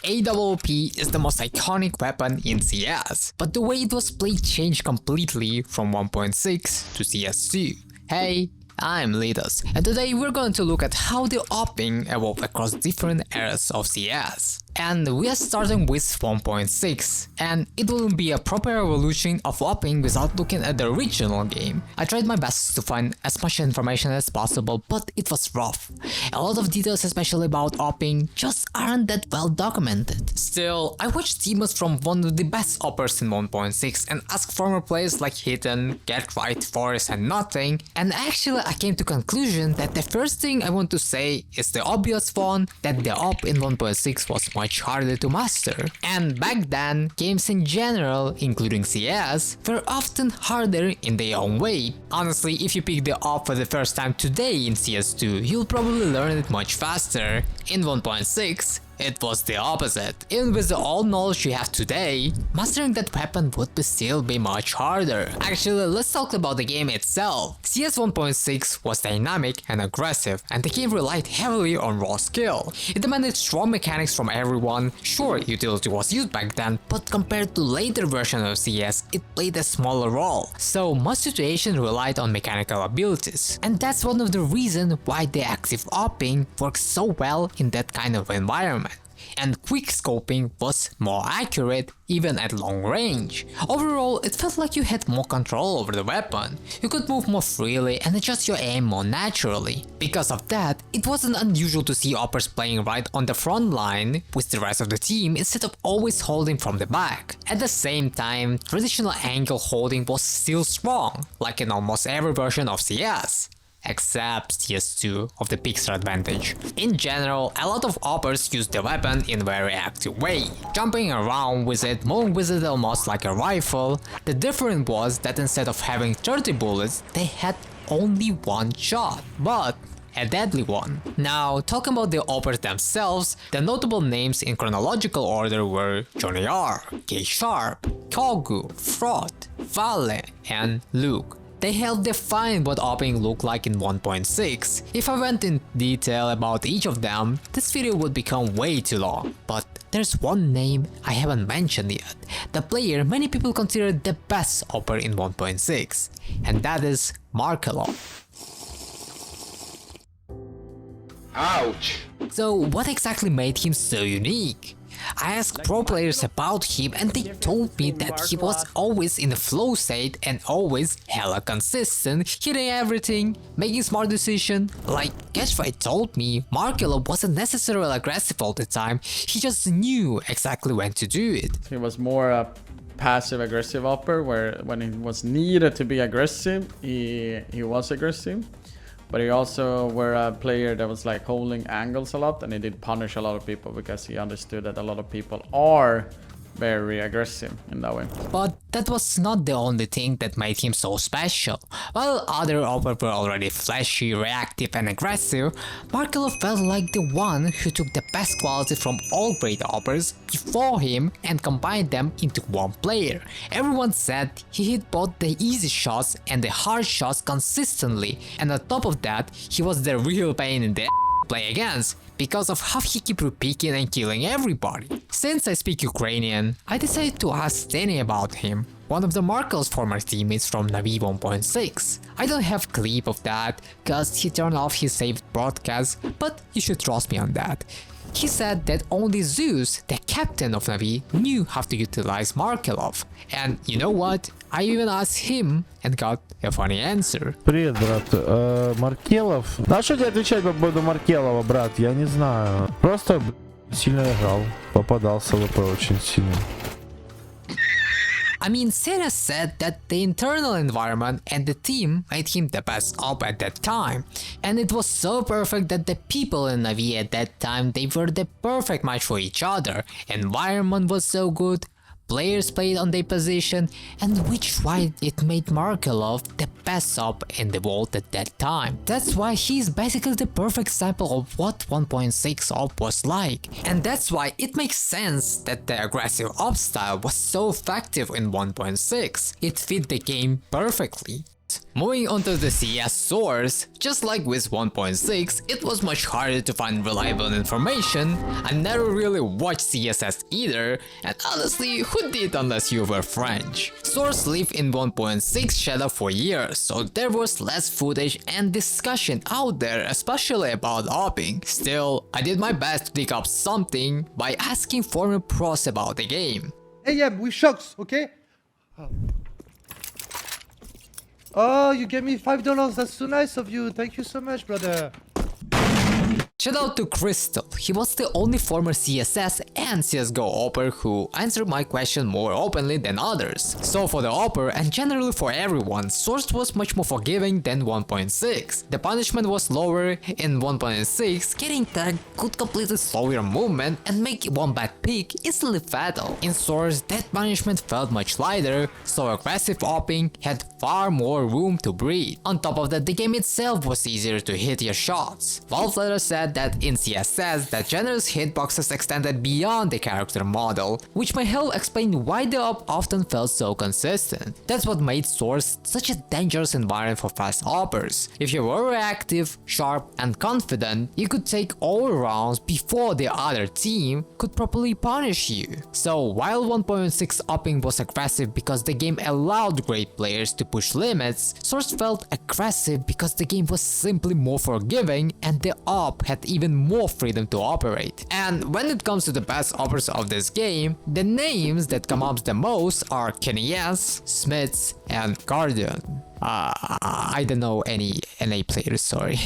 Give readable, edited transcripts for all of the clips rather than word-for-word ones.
AWP is the most iconic weapon in CS, but the way it was played changed completely from 1.6 to CS2. Hey, I'm Lidos, and today we're going to look at how the AWPing evolved across different eras of CS. And we are starting with 1.6, and it wouldn't be a proper evolution of AWPing without looking at the original game. I tried my best to find as much information as possible, but it was rough. A lot of details, especially about AWPing, just aren't that well documented. Still, I watched demos from one of the best AWPers in 1.6 and asked former players like Hidden, Get Right, Forest and Nothing, and actually I came to conclusion that the first thing I want to say is the obvious one, that the AWP in 1.6 was much harder to master. And back then, games in general, including CS, were often harder in their own way. Honestly, if you pick the AWP for the first time today in CS2, you'll probably learn it much faster. In 1.6, it was the opposite. Even with all knowledge you have today, mastering that weapon would still be much harder. Actually, let's talk about the game itself. CS 1.6 was dynamic and aggressive, and the game relied heavily on raw skill. It demanded strong mechanics from everyone. Sure, utility was used back then, but compared to later versions of CS, it played a smaller role. So most situations relied on mechanical abilities. And that's one of the reasons why the active AWPing works so well in that kind of environment. And quick scoping was more accurate even at long range. Overall, it felt like you had more control over the weapon. You could move more freely and adjust your aim more naturally. Because of that, it wasn't unusual to see AWPers playing right on the front line with the rest of the team instead of always holding from the back. At the same time, traditional angle holding was still strong, like in almost every version of CS. Except CS2 of the pixel advantage. In general, a lot of AWPers use the weapon in a very active way, jumping around with it, moving with it almost like a rifle. The difference was that instead of having 30 bullets, they had only one shot, but a deadly one. Now, talking about the AWPers themselves, the notable names in chronological order were Johnny R, K Sharp, Kogu, Fraud, Vale, and Luke. They helped define what AWPing looked like in 1.6. If I went in detail about each of them, this video would become way too long. But there's one name I haven't mentioned yet, the player many people consider the best AWPer in 1.6, and that is Markelov. Ouch! So what exactly made him so unique? I asked pro players about him and they told me that he was always in the flow state and always hella consistent, hitting everything, making smart decisions. Like Getfry told me, Markelov wasn't necessarily aggressive all the time, he just knew exactly when to do it. He was more a passive-aggressive AWPer, where when it was needed to be aggressive, he was aggressive. But he also were a player that was like holding angles a lot, and he did punish a lot of people because he understood that a lot of people are very aggressive in that way. But that was not the only thing that made him so special. While other AWPers were already flashy, reactive and aggressive, Markelov felt like the one who took the best quality from all great AWPers before him and combined them into one player. Everyone said he hit both the easy shots and the hard shots consistently, and on top of that, he was the real pain in the play against because of how he kept repeating and killing everybody. Since I speak Ukrainian, I decided to ask Danny about him, one of the Markel's former teammates from Navi 1.6. I don't have clip of that cause he turned off his saved broadcast, but you should trust me on that. He said that only Zeus, the captain of Navi, knew how to utilize Markelov. And you know what? I even asked him and got a funny answer. Привет, брат. Маркелов? На что тебе отвечать по поводу Маркелова, брат? Я не знаю. Просто сильно играл. Попадался в ВП очень сильно. I mean, Sarah said that the internal environment and the team made him the best AWP at that time. And it was so perfect that the people in Navi at that time, they were the perfect match for each other. Environment was so good, players played on their position, and which why it made Markelov the best AWP in the world at that time. That's why he's basically the perfect example of what 1.6 AWP was like. And that's why it makes sense that the aggressive AWP style was so effective in 1.6. It fit the game perfectly. out. Moving on to the CS source, just like with 1.6, it was much harder to find reliable information. I never really watched CSS either, and honestly, who did unless you were French? Source lived in 1.6 shadow for years, so there was less footage and discussion out there, especially about AWPing. Still, I did my best to dig up something by asking former pros about the game. Hey, yeah, with shocks, okay? Oh, you gave me $5. That's so nice of you. Thank you so much, brother. Shout out to Crystal, he was the only former CSS and CSGO AWPer who answered my question more openly than others. So for the AWPer and generally for everyone, Source was much more forgiving than 1.6. The punishment was lower. In 1.6, getting tagged could completely slow your movement and make one bad pick instantly fatal. In Source, that punishment felt much lighter, so aggressive AWPing had far more room to breathe. On top of that, the game itself was easier to hit your shots. Valve later said that in CSS, that generous hitboxes extended beyond the character model, which may help explain why the AWP often felt so consistent. That's what made Source such a dangerous environment for fast AWPers. If you were reactive, sharp, and confident, you could take all rounds before the other team could properly punish you. So while 1.6 AWPing was aggressive because the game allowed great players to push limits, Source felt aggressive because the game was simply more forgiving and the AWP had even more freedom to operate. And when it comes to the best AWPers of this game, the names that come up the most are KennyS, Smiths, and Guardian. I don't know any NA players, sorry.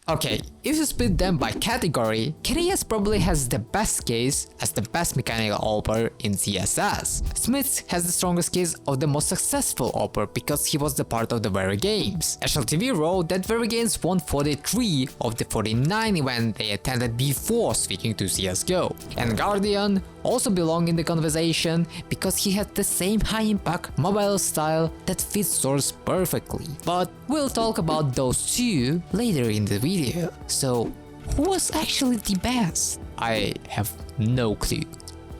Okay, if you split them by category, KennyS probably has the best case as the best mechanical AWPer in CSS. Smiths has the strongest case of the most successful AWPer because he was the part of the very games. HLTV wrote that very games won 43 of the 49 events they attended before switching to CSGO. And Guardian also belonged in the conversation because he had the same high impact mobile style that fits Source perfectly. But we'll talk about those two later in the video. So who was actually the best? I have no clue.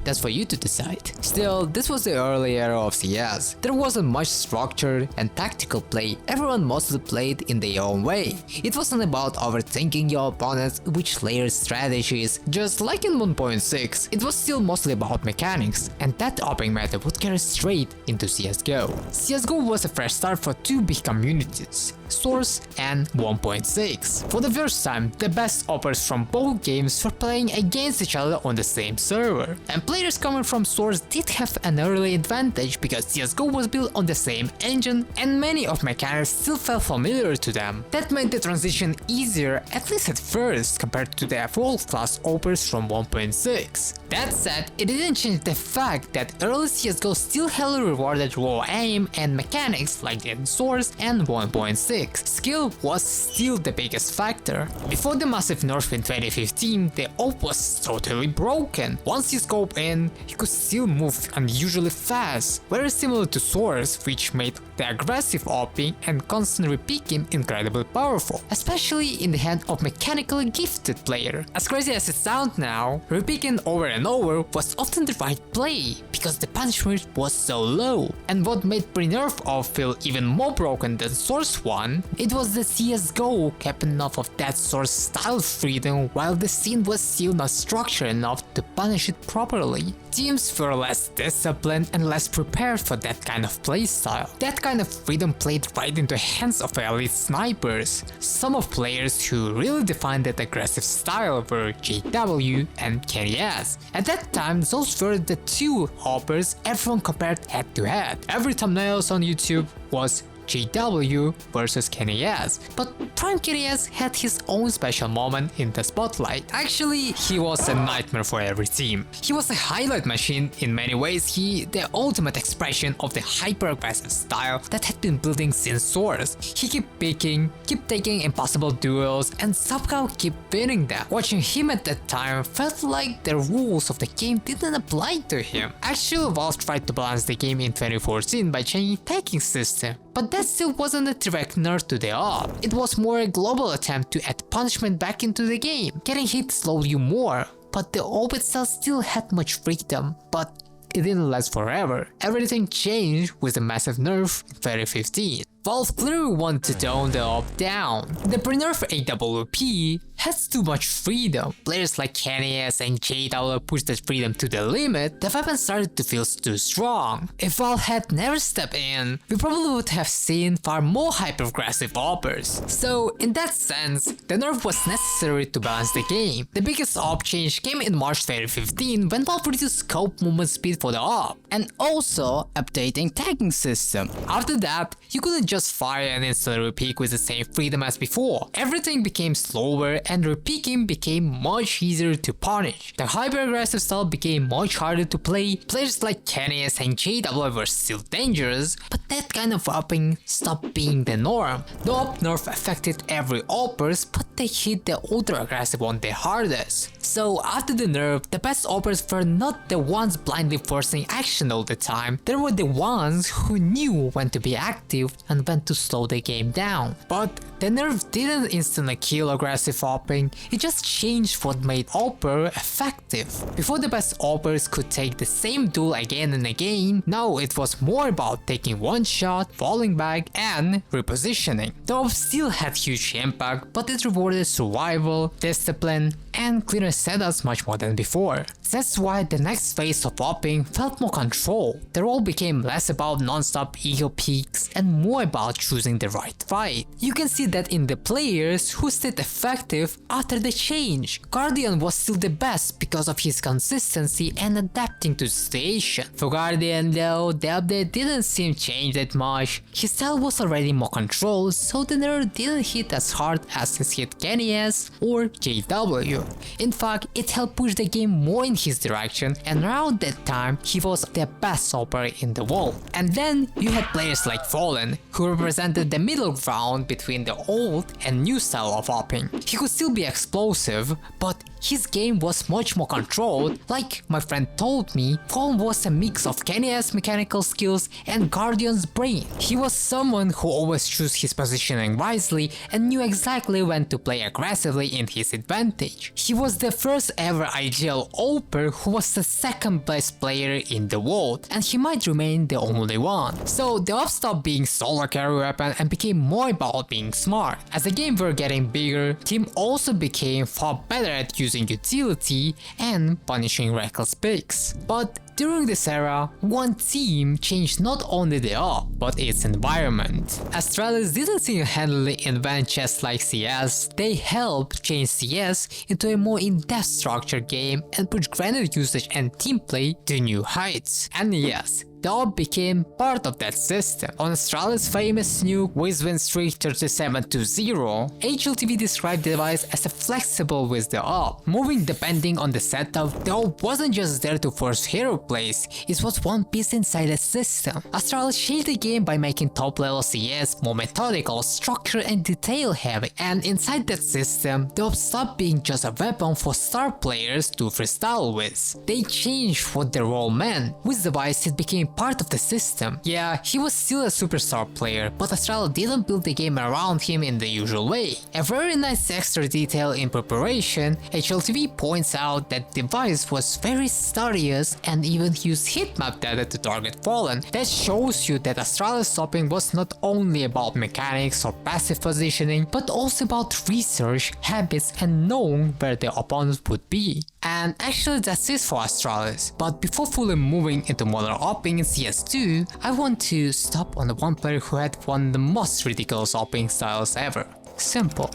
That's for you to decide. Still, this was the early era of CS. There wasn't much structure and tactical play, everyone mostly played in their own way. It wasn't about overthinking your opponents which layered strategies. Just like in 1.6, it was still mostly about mechanics, and that AWPing meta would carry straight into CSGO. CSGO was a fresh start for two big communities, Source and 1.6. For the first time, the best AWPers from both games were playing against each other on the same server. And players coming from Source did have an early advantage because CSGO was built on the same engine and many of mechanics still felt familiar to them. That made the transition easier, at least at first, compared to the world-class AWPers from 1.6. That said, it didn't change the fact that early CSGO still heavily rewarded raw aim and mechanics like in Source and 1.6. Skill was still the biggest factor. Before the massive nerf in 2015, the AWP was totally broken. Once you scope in, you could still move unusually fast, very similar to Source, which made the aggressive AWPing and constant repeaking incredibly powerful, especially in the hand of mechanically gifted player. As crazy as it sounds now, repeating over and over was often the right play, because the punishment was so low. And what made Pre-nerfed AWP feel even more broken than Source 1, it was the CSGO kept enough of that Source style freedom while the scene was still not structured enough to punish it properly. Teams were less disciplined and less prepared for that kind of playstyle. That kind of freedom played right into the hands of elite snipers. Some of players who really defined that aggressive style were JW and KennyS. At that time, those were the two AWPers everyone compared head to head. Every thumbnails on YouTube was JW versus KennyS, but Prime KennyS had his own special moment in the spotlight. Actually, he was a nightmare for every team. He was a highlight machine in many ways, the ultimate expression of the hyper-aggressive style that had been building since Source. He kept picking, kept taking impossible duels, and somehow kept winning them. Watching him at that time felt like the rules of the game didn't apply to him. Actually, Valve tried to balance the game in 2014 by changing tagging system, but that still wasn't a direct nerf to the AWP. It was more a global attempt to add punishment back into the game. Getting hit slowed you more, but the AWP itself still had much freedom, but it didn't last forever. Everything changed with the massive nerf in 2015. Valve clearly wanted to tone the AWP down. The pre-nerfed AWP has too much freedom. Players like KNS and JW pushed that freedom to the limit, the weapon started to feel too strong. If Valve had never stepped in, we probably would have seen far more hyper-aggressive AWPers. So in that sense, the nerf was necessary to balance the game. The biggest AWP change came in March 2015 when Valve reduced scope movement speed for the AWP, and also updating tagging system. After that, you couldn't just fire and instantly repeat with the same freedom as before. Everything became slower and repeating became much easier to punish. The hyper-aggressive style became much harder to play. Players like KNS and JW were still dangerous, but that kind of AWPing stopped being the norm. The AWP nerf affected every AWPers, but they hit the ultra-aggressive one the hardest. So after the nerf, the best AWPers were not the ones blindly forcing action all the time. They were the ones who knew when to be active and when to slow the game down. But the nerf didn't instantly kill aggressive AWPing, it just changed what made AWPer effective. Before the best AWPers could take the same duel again and again, now it was more about taking one shot, falling back and repositioning. The AWP still had huge impact, but it rewarded survival, discipline and cleaner setups much more than before. That's why the next phase of AWPing felt more controlled. The role became less about non-stop ego peaks and more about choosing the right fight. You can see that in the players who stayed effective after the change. Guardian was still the best because of his consistency and adapting to the situation. For Guardian though, the update didn't seem changed that much. His style was already more controlled, so the nerf didn't hit as hard as it hit KNS or JW. In fact, it helped push the game more in his direction, and around that time he was the best AWPer in the world. And then you had players like Fallen, who represented the middle ground between the old and new style of AWPing. He could still be explosive, but his game was much more controlled. Like my friend told me, Fallen was a mix of KNS mechanical skills and Guardian's brain. He was someone who always chose his positioning wisely and knew exactly when to play aggressively in his advantage. He was the first ever ideal AWPer who was the second best player in the world, and he might remain the only one. So the AWP stopped being solo carry weapon and became more about being smart. As the game were getting bigger, team also became far better at using utility and punishing reckless picks. But during this era, one team changed not only the AWP, but its environment. Astralis didn't single-handedly invent chess like CS, they helped change CS into a more in-depth structured game and push grenade usage and teamplay to new heights. And yes, the AWP became part of that system. On Astralis' famous nuke with win streak 37-0, HLTV described the device as a flexible with the AWP. Moving depending on the setup, the AWP wasn't just there to force hero plays, it was one piece inside a system. Astralis changed the game by making top level CS more methodical, structured and detail heavy, and inside that system, the AWP stopped being just a weapon for star players to freestyle with. They changed what the role meant. With the device, it became part of the system. Yeah, he was still a superstar player, but Astralis didn't build the game around him in the usual way. A very nice extra detail in preparation, HLTV points out that the device was very studious and even used heatmap data to target Fallen. That shows you that Astralis stopping was not only about mechanics or passive positioning, but also about research, habits and knowing where the opponent would be. And actually that's it for Astralis. But before fully moving into modern AWPing in CS2, I want to stop on the one player who had one of the most ridiculous AWPing styles ever. Simple.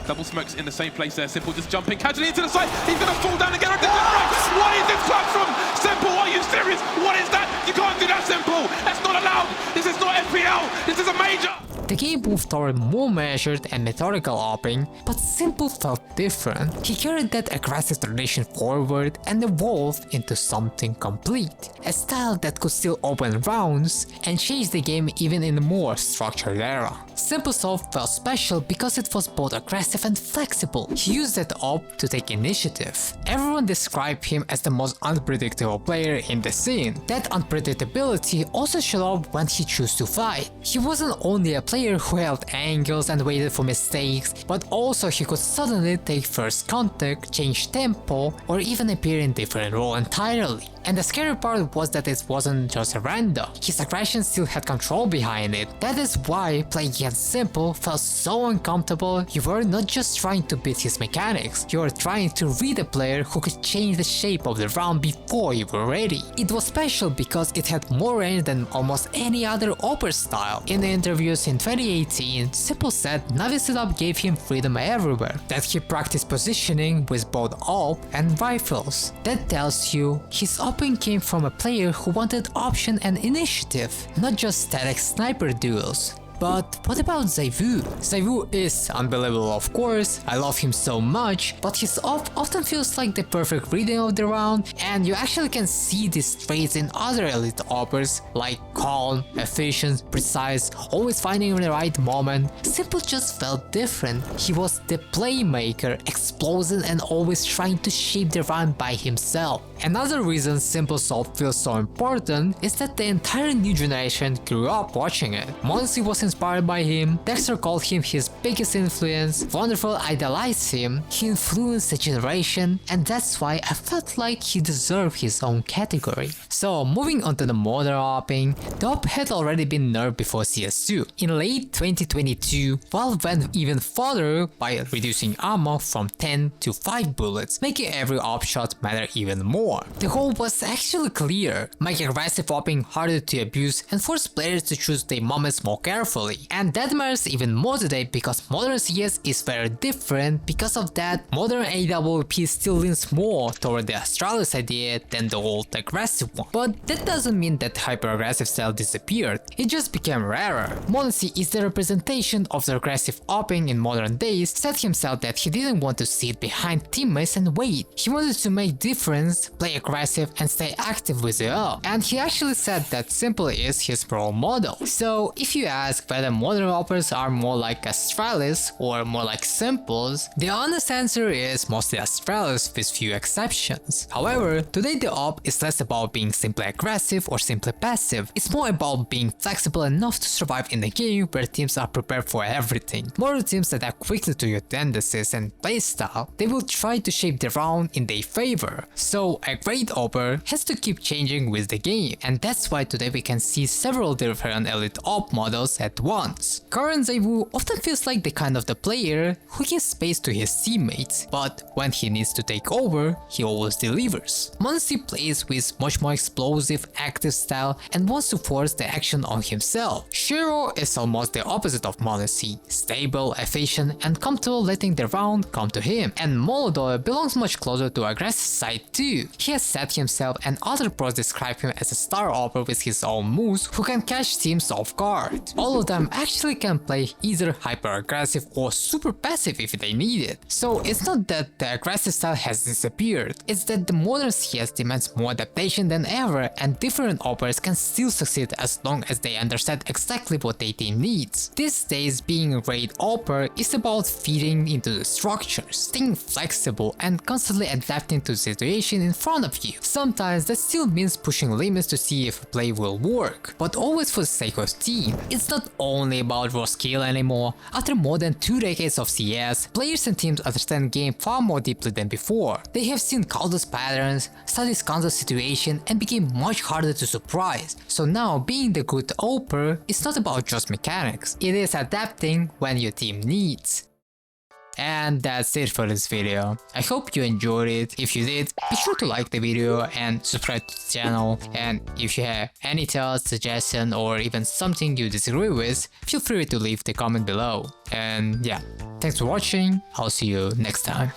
Double smokes in the same place there. Simple just jumping casually into the side. He's gonna fall down again. What is this clutch from Simple? Are you serious? What is that? You can't do that, Simple. That's not allowed. This is not FPL. This is a major. The game moved toward more measured and methodical AWPing, but Simple felt different. He carried that aggressive tradition forward and evolved into something complete. A style that could still open rounds and change the game even in a more structured era. Simple Soft felt special because it was both aggressive and flexible. He used that AWP to take initiative. Everyone described him as the most unpredictable player in the scene. That unpredictability also showed up when he chose to fight. He wasn't only a player player who held angles and waited for mistakes, but also he could suddenly take first contact, change tempo, or even appear in different role entirely. And the scary part was that it wasn't just a random, his aggression still had control behind it. That is why playing against Simple felt so uncomfortable. You were not just trying to beat his mechanics, you were trying to read a player who could change the shape of the round before you were ready. It was special because it had more range than almost any other AWP style. In the interviews in 2018, Simple said Navi setup gave him freedom everywhere, that he practiced positioning with both AWP and rifles. That tells you his AWPing came from a player who wanted option and initiative, not just static sniper duels. But what about ZywOo? ZywOo is unbelievable, of course, I love him so much, but his AWP often feels like the perfect reading of the round, and you actually can see these traits in other elite AWPers like calm, efficient, precise, always finding the right moment. Simple just felt different. He was the playmaker, explosive and always trying to shape the round by himself. Another reason Simple's AWP feels so important is that the entire new generation grew up watching it. Monsi was inspired by him, Dexter called him his biggest influence, Wonderful idolized him, he influenced the generation, and that's why I felt like he deserved his own category. So moving on to the modern AWPing, the AWP had already been nerfed before CS2. In late 2022, Valve went even further by reducing ammo from 10 to 5 bullets, making every AWP shot matter even more. The goal was actually clear, make aggressive AWPing harder to abuse and force players to choose their moments more carefully. And that matters even more today because modern CS is very different. Because of that, modern AWP still leans more toward the Astralis idea than the old aggressive one. But that doesn't mean that hyper-aggressive style disappeared, it just became rarer. Monsi is the representation of the aggressive AWPing in modern days, said himself that he didn't want to sit behind teammates and wait. He wanted to make difference, play aggressive and stay active with the AWP. And he actually said that Simple is his role model. So if you ask whether modern AWPers are more like Astralis or more like Simples, the honest answer is mostly Astralis with few exceptions. However, today the AWP is less about being simply aggressive or simply passive, it's more about being flexible enough to survive in a game where teams are prepared for everything. Modern teams adapt quickly to your tendencies and playstyle, they will try to shape the round in their favor. So a great AWPer has to keep changing with the game, and that's why today we can see several different elite AWP models at once. Current ZywOo often feels like the kind of the player who gives space to his teammates, but when he needs to take over, he always delivers. Monsi plays with much more explosive, active style and wants to force the action on himself. Shiro is almost the opposite of Monsi, stable, efficient and comfortable letting the round come to him. And Molodor belongs much closer to aggressive side too. He has said himself and other pros describe him as a star AWPer with his own moves who can catch teams off guard. All of them actually can play either hyper-aggressive or super passive if they need it. So it's not that the aggressive style has disappeared, it's that the modern CS demands more adaptation than ever and different AWPers can still succeed as long as they understand exactly what their team needs. These days being a great AWPer is about feeding into the structure, staying flexible and constantly adapting to the situation in front of you. Sometimes that still means pushing limits to see if a play will work, but always for the sake of team. It's not only about raw skill anymore. After more than 2 decades of CS, players and teams understand game far more deeply than before. They have seen countless patterns, studied countless situations and became much harder to surprise. So now being the good AWPer is not about just mechanics, it is adapting when your team needs. And that's it for this video. I hope you enjoyed it. If you did, be sure to like the video and subscribe to the channel. And if you have any thoughts, suggestions or even something you disagree with, feel free to leave the comment below. And yeah, thanks for watching. I'll see you next time.